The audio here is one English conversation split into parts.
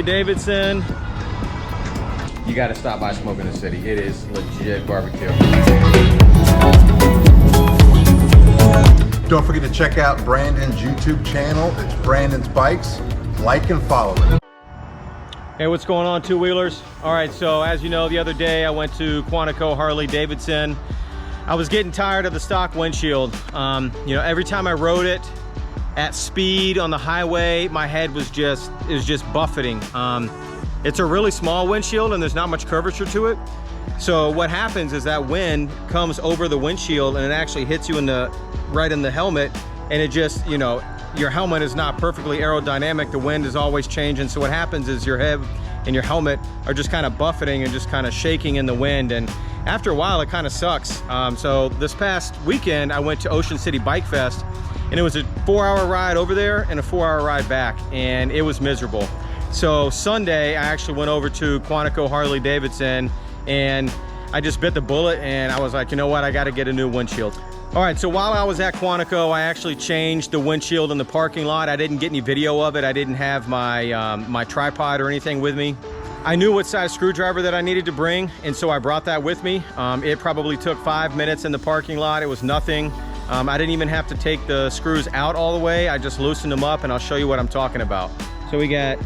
Davidson. You got to stop by Smoke in the City. It is legit barbecue. Don't forget to check out Brandon's YouTube channel. It's Brandon's Bikes. Like and follow it. Hey, what's going on, two-wheelers? All right, so as you know, the other day I went to Quantico Harley Davidson. I was getting tired of the stock windshield. You know, every time I rode it at speed on the highway, my head was just buffeting. It's a really small windshield and there's not much curvature to it. So what happens is that wind comes over the windshield and it actually hits you right in the helmet, and it just, you know, your helmet is not perfectly aerodynamic. The wind is always changing. So what happens is your head and your helmet are just kind of buffeting and just kind of shaking in the wind. And after a while, it kind of sucks. So this past weekend, I went to Ocean City Bike Fest, and it was a 4-hour ride over there and a 4-hour ride back, and it was miserable. So Sunday, I actually went over to Quantico Harley Davidson, and I just bit the bullet, and I was like, you know what, I got to get a new windshield. All right, so while I was at Quantico, I actually changed the windshield in the parking lot. I didn't get any video of it. I didn't have my my tripod or anything with me. I knew what size screwdriver that I needed to bring, and so I brought that with me. It probably took 5 minutes in the parking lot. It was nothing. I didn't even have to take the screws out all the way. I just loosened them up, and I'll show you what I'm talking about. So we got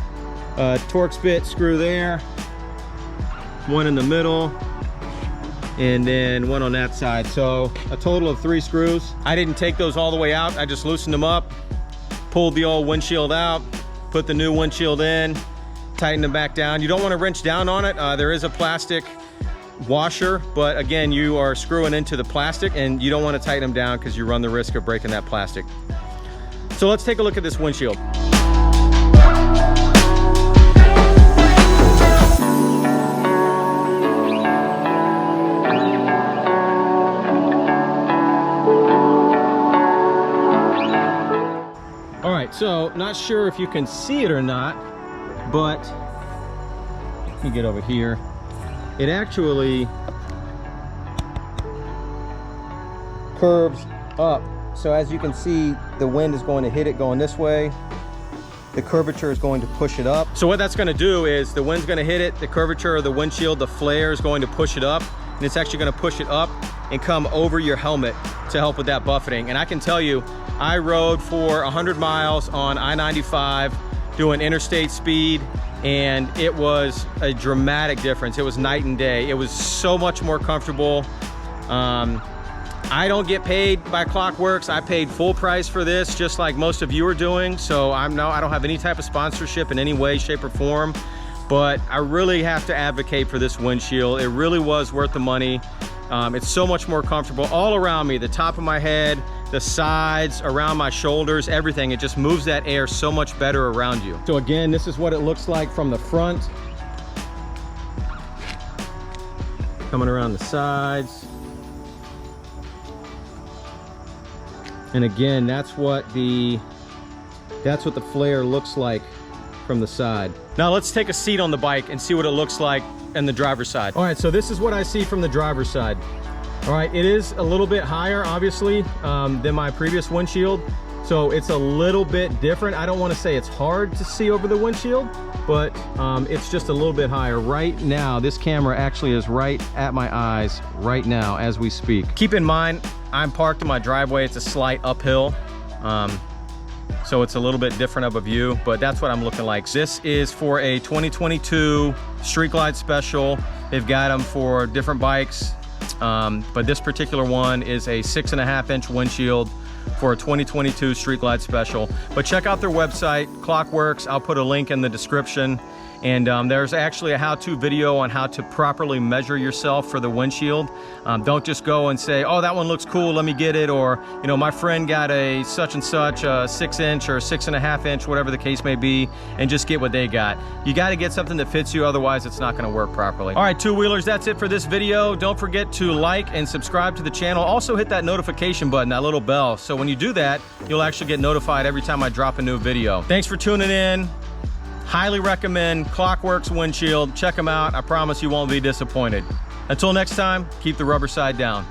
a Torx bit screw there, one in the middle, and then one on that side. So a total of 3 screws. I didn't take those all the way out. I just loosened them up, pulled the old windshield out, put the new windshield in, tighten them back down. You don't want to wrench down on it. There is a plastic washer, but again, you are screwing into the plastic and you don't want to tighten them down because you run the risk of breaking that plastic. So let's take a look at this windshield. All right, so not sure if you can see it or not, but let me get over here. It actually curves up. So as you can see, the wind is going to hit it going this way. The curvature is going to push it up. So what that's going to do is the wind's going to hit it, the curvature of the windshield, the flare is going to push it up, and it's actually going to push it up and come over your helmet to help with that buffeting. And I can tell you, I rode for 100 miles on I-95 doing interstate speed, and it was a dramatic difference. It was night and day. It was so much more comfortable. I don't get paid by Klock Werks. I paid full price for this, just like most of you are doing. So I don't have any type of sponsorship in any way, shape, or form, but I really have to advocate for this windshield. It really was worth the money. It's so much more comfortable all around me, the top of my head, the sides, around my shoulders, everything. It just moves that air so much better around you. So again, this is what it looks like from the front. Coming around the sides. And again, that's what the flare looks like from the side. Now let's take a seat on the bike and see what it looks like in the driver's side. All right, so this is what I see from the driver's side. All right, it is a little bit higher, obviously, than my previous windshield. So it's a little bit different. I don't want to say it's hard to see over the windshield, but it's just a little bit higher. Right now, this camera actually is right at my eyes right now as we speak. Keep in mind, I'm parked in my driveway. It's a slight uphill. So it's a little bit different of a view, but that's what I'm looking like. This is for a 2022 Street Glide Special. They've got them for different bikes, but this particular one is a 6.5-inch windshield for a 2022 Street Glide Special. But check out their website, Klock Werks. I'll put a link in the description. And there's actually a how-to video on how to properly measure yourself for the windshield. Don't just go and say, oh, that one looks cool, let me get it. Or, you know, my friend got a such and such, a 6-inch or 6.5-inch, whatever the case may be, and just get what they got. You got to get something that fits you, otherwise it's not going to work properly. All right, two-wheelers, that's it for this video. Don't forget to like and subscribe to the channel. Also hit that notification button, that little bell. So when you do that, you'll actually get notified every time I drop a new video. Thanks for tuning in. Highly recommend Klock Werks windshield. Check them out. I promise you won't be disappointed. Until next time, keep the rubber side down.